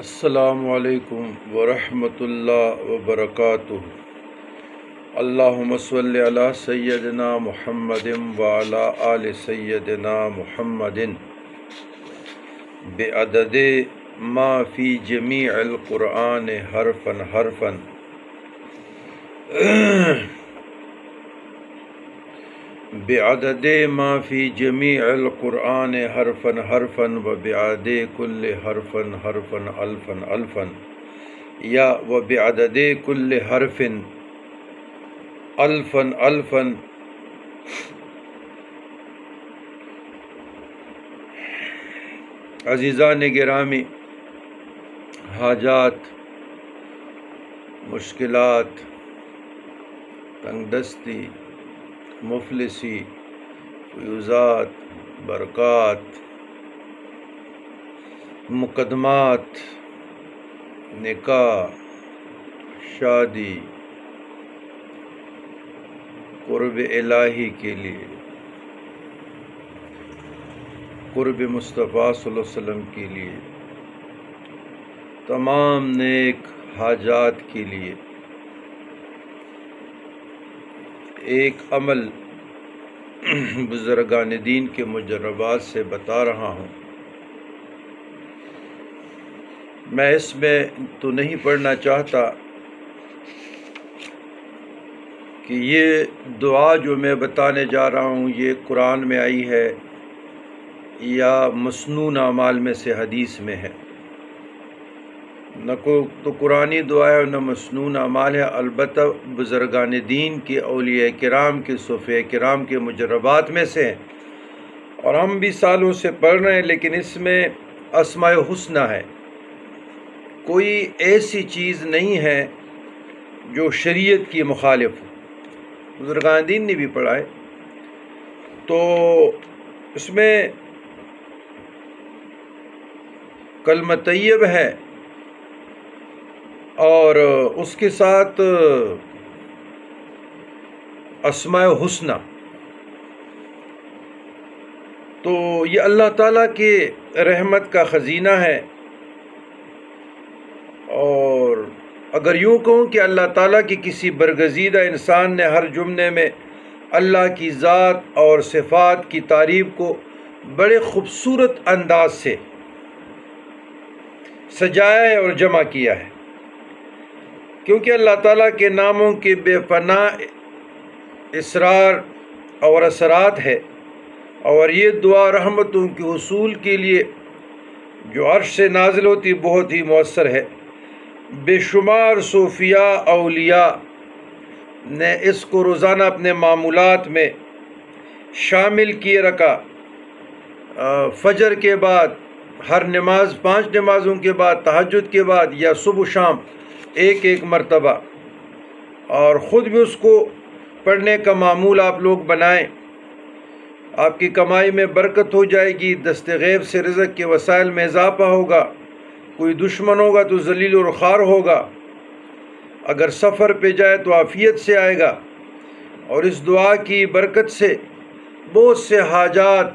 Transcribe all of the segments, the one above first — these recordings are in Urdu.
السلام علیکم ورحمۃ اللہ وبرکاتہ۔ اللہم صلی علی سیدنا محمد وعلی آل سیدنا محمد بعدد ما فی جمیع القرآن حرفا حرفا بعدد ما فی جمیع القرآن حرفا حرفا وبعدد کل حرفا حرفا الفا الفا یا وبعدد کل حرف الفا الفا۔ عزیزان گرامی، حاجات، مشکلات، تنگ دستی، مفلسی، فیوزات، برکات، مقدمات، نکاح، شادی، قرب الہی کے لیے، قرب مصطفیٰ صلی اللہ علیہ وسلم کے لیے، تمام نیک حاجات کے لیے ایک عمل بزرگان دین کے مجربات سے بتا رہا ہوں۔ میں اس میں تو نہیں پڑھنا چاہتا کہ یہ دعا جو میں بتانے جا رہا ہوں یہ قرآن میں آئی ہے یا مسنون اعمال میں سے حدیث میں ہے۔ نہ تو قرآنی دعا ہے اور نہ مسنون اعمال ہے، البتہ بزرگان دین کے، اولیاء کرام کے، صوفیاء کرام کے مجربات میں سے ہیں، اور ہم بھی سالوں سے پڑھ رہے ہیں، لیکن اس میں اسماء حسنی ہے۔ کوئی ایسی چیز نہیں ہے جو شریعت کی مخالف ہو، بزرگان دین نے بھی پڑھا ہے۔ تو اس میں کلمہ طیب ہے اور اس کے ساتھ اسماء حسنی، تو یہ اللہ تعالیٰ کے رحمت کا خزینہ ہے۔ اور اگر یوں کہوں کہ اللہ تعالیٰ کی کسی برگزیدہ انسان نے ہر جملے میں اللہ کی ذات اور صفات کی تعریف کو بڑے خوبصورت انداز سے سجایا ہے اور جمع کیا ہے، کیونکہ اللہ تعالیٰ کے ناموں کے بے پناہ اسرار اور اثرات ہے، اور یہ دعا رحمتوں کے حصول کے لیے جو عرش سے نازل ہوتی بہت ہی مؤثر ہے۔ بے شمار صوفیاء اولیاء نے اس کو روزانہ اپنے معمولات میں شامل کیے رکھا، فجر کے بعد، ہر نماز، 5 نمازوں کے بعد، تہجد کے بعد یا صبح و شام ایک مرتبہ، اور خود بھی اس کو پڑھنے کا معمول آپ لوگ بنائیں۔ آپ کی کمائی میں برکت ہو جائے گی، دست غیب سے رزق کے وسائل میں اضافہ ہوگا، کوئی دشمن ہوگا تو ذلیل و رخار ہوگا، اگر سفر پہ جائے تو عافیت سے آئے گا، اور اس دعا کی برکت سے بہت سے حاجات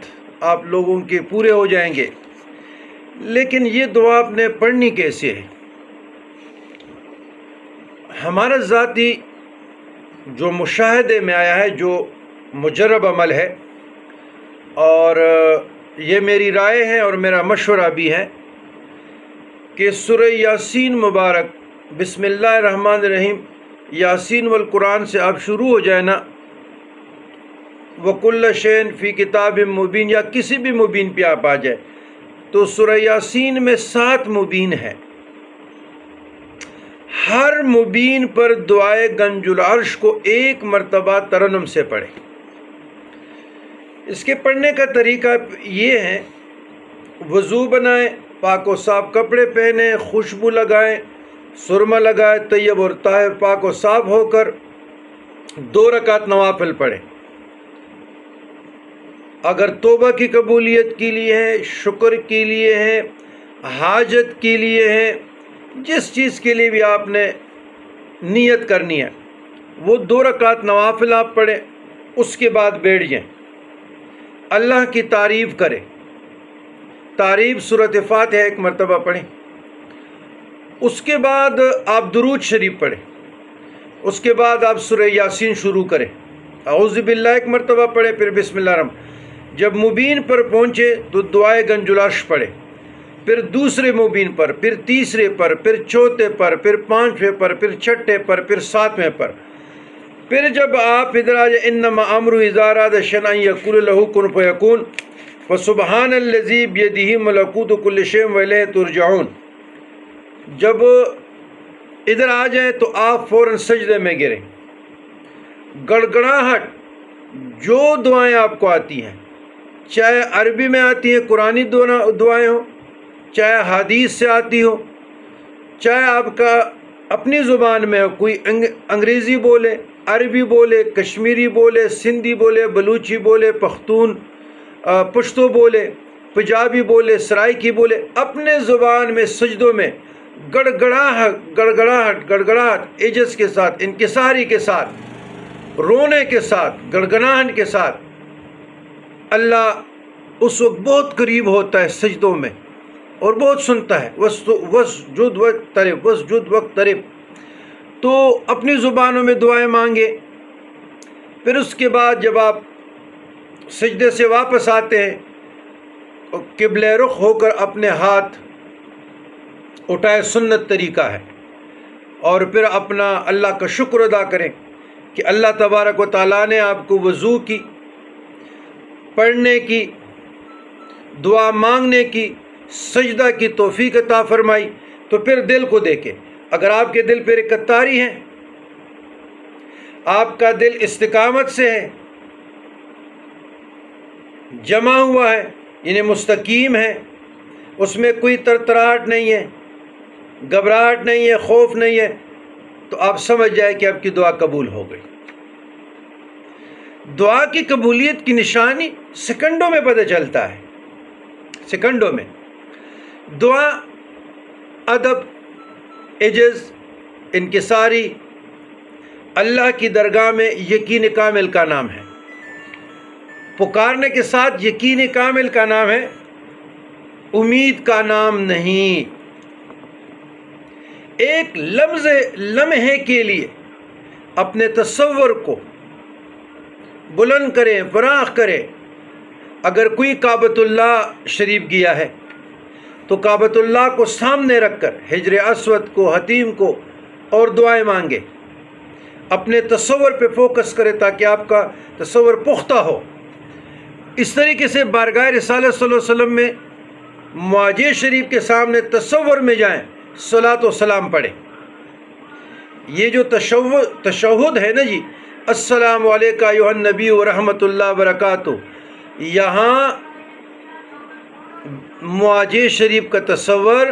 آپ لوگوں کے پورے ہو جائیں گے۔ لیکن یہ دعا آپ نے پڑھنی کیسے ہے؟ ہمارا ذاتی جو مشاہدے میں آیا ہے، جو مجرب عمل ہے، اور یہ میری رائے ہے اور میرا مشورہ بھی ہے کہ سورہ یاسین مبارک، بسم اللہ الرحمن الرحیم، یاسین والقرآن سے آپ شروع ہو جائے نا، وَكُلَّ شَيْءٍ فِي كِتَابٍ مُبِينٍ، یا کسی بھی مبین پہ آپ آ جائے، تو سورہ یاسین میں 7 مبین ہے۔ ہر مبین پر دعائے گنج العرش کو 1 مرتبہ ترنم سے پڑھیں۔ اس کے پڑھنے کا طریقہ یہ ہے، وضو بنائیں، پاک و صاف کپڑے پہنیں، خوشبو لگائیں، سرما لگائیں، طیب اور طاہر پاک و صاف ہو کر 2 رکعت نوافل پڑھیں۔ اگر توبہ کی قبولیت کے لیے ہے، شکر کے لیے ہے، حاجت کے لیے ہے، جس چیز کے لیے بھی آپ نے نیت کرنی ہے، وہ 2 رکعت نوافل آپ پڑھیں، اس کے بعد بیٹھ جائیں، اللہ کی تعریف کریں، تعریف سورۃ فاتحہ 1 مرتبہ پڑھیں، اس کے بعد آپ درود شریف پڑھیں، اس کے بعد آپ سورہ یاسین شروع کریں، اعوذ باللہ ایک مرتبہ پڑھیں، پھر بسم اللہ الرحمن۔ جب مبین پر پہنچے تو دعائے گنج العرش پڑھیں، پھر دوسرے مبین پر، پھر تیسرے پر، پھر چوتھے پر، پھر پانچویں پر، پھر چھٹے پر، پھر ساتویں پر۔ پھر جب آپ ادھر آ جائیں انما امرہ اذا اراد شیئا ان یقول لہ کن فیکون فسبحان الذی بیدہ ملکوت کل شیء والیہ ترجعون، جب ادھر آ جائیں تو آپ فوراً سجدے میں گریں۔ گڑگڑاہٹ جو دعائیں آپ کو آتی ہیں، چاہے عربی میں آتی ہیں قرآنی دعائیں ہوں، چاہے حدیث سے آتی ہو، چاہے آپ کا اپنی زبان میں ہو، کوئی انگریزی بولے، عربی بولے، کشمیری بولے، سندھی بولے، بلوچی بولے، پشتو بولے، پنجابی بولے، سرائکی بولے، اپنے زبان میں سجدوں میں گڑگڑاہٹ عجز کے ساتھ، انکساری کے ساتھ، رونے کے ساتھ، گڑگڑاہٹ کے ساتھ، اللہ اس وقت بہت قریب ہوتا ہے سجدوں میں اور بہت سنتا ہے۔ وسجد واقترب، تو اپنی زبانوں میں دعائیں مانگے۔ پھر اس کے بعد جب آپ سجدے سے واپس آتے ہیں، قبلہ رخ ہو کر اپنے ہاتھ اٹھائے، سنت طریقہ ہے، اور پھر اپنا اللہ کا شکر ادا کریں کہ اللہ تبارک و تعالیٰ نے آپ کو وضو کی، پڑھنے کی، دعا مانگنے کی، سجدہ کی توفیق عطا فرمائی۔ تو پھر دل کو دیکھیں، اگر آپ کے دل پہ رکعتاری ہے، آپ کا دل استقامت سے ہے، جمع ہوا ہے، یعنی مستقیم ہے، اس میں کوئی ترتراہٹ نہیں ہے، گھبراہٹ نہیں ہے، خوف نہیں ہے، تو آپ سمجھ جائے کہ آپ کی دعا قبول ہو گئی۔ دعا کی قبولیت کی نشانی سیکنڈوں میں پتہ چلتا ہے، سیکنڈوں میں۔ دعا ادب، عجز، انکساری، اللہ کی درگاہ میں یقین کامل کا نام ہے۔ پکارنے کے ساتھ یقین کامل کا نام ہے، امید کا نام نہیں۔ ایک لمحے کے لیے اپنے تصور کو بلند کریں، فراخ کریں۔ اگر کوئی کعبۃ اللہ شریف گیا ہے تو کعبۃ اللہ کو سامنے رکھ کر حجر اسود کو، حتیم کو، اور دعائیں مانگے، اپنے تصور پہ فوکس کرے تاکہ آپ کا تصور پختہ ہو۔ اس طریقے سے بارگاہ رسالت صلی اللہ علیہ وسلم میں معاجے شریف کے سامنے تصور میں جائیں، صلاۃ و سلام پڑھیں۔ یہ جو تشہد ہے نا جی، السلام علیکہ ایھا النبی ورحمۃ اللہ وبرکاتہ، یہاں معاجے شریف کا تصور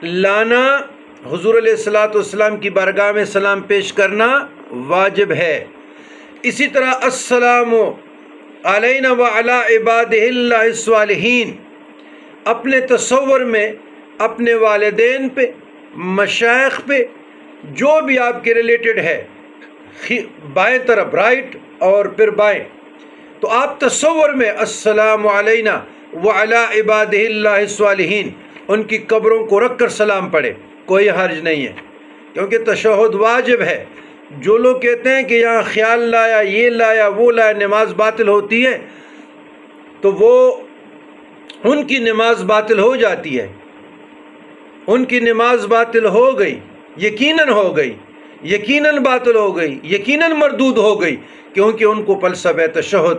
لانا، حضور علیہ الصلوۃ والسلام کی بارگاہ میں سلام پیش کرنا واجب ہے۔ اسی طرح السلام علینا وعلی عبادہ اللہ الصالحین، اپنے تصور میں اپنے والدین پہ، مشائخ پہ، جو بھی آپ کے ریلیٹڈ ہے، بائیں طرف رائٹ اور پھر بائیں، تو آپ تصور میں السلام علینا وعلی عبادہ اللہ الصالحین، ان کی قبروں کو رکھ کر سلام پڑھیں، کوئی حرج نہیں ہے، کیونکہ تشہد واجب ہے۔ جو لوگ کہتے ہیں کہ یہاں خیال لایا، یہ لایا، وہ لایا، نماز باطل ہوتی ہے، تو وہ ان کی نماز باطل ہو جاتی ہے، ان کی نماز باطل ہو گئی، یقیناً ہو گئی، یقیناً باطل ہو گئی، یقیناً مردود ہو گئی، کیونکہ ان کو فلسفہ تشہد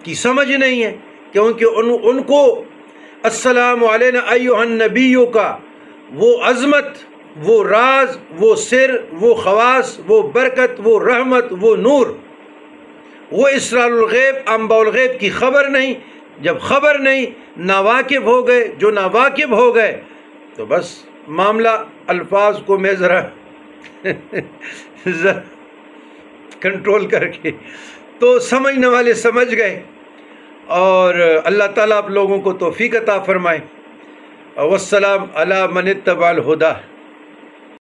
کی سمجھ نہیں ہے، کیونکہ ان کو السلام علینا ایھا النبیوں کا وہ عظمت، وہ راز، وہ سر، وہ خواص، وہ برکت، وہ رحمت، وہ نور، وہ اسرار الغیب، انباء الغیب کی خبر نہیں۔ جب خبر نہیں، ناواقف ہو گئے، جو ناواقف ہو گئے تو بس معاملہ، الفاظ کو میں ذرا کنٹرول کر کے، تو سمجھنے والے سمجھ گئے، اور اللہ تعالیٰ آپ لوگوں کو توفیق عطا فرمائے۔ والسلام علی من اتبع الہدی۔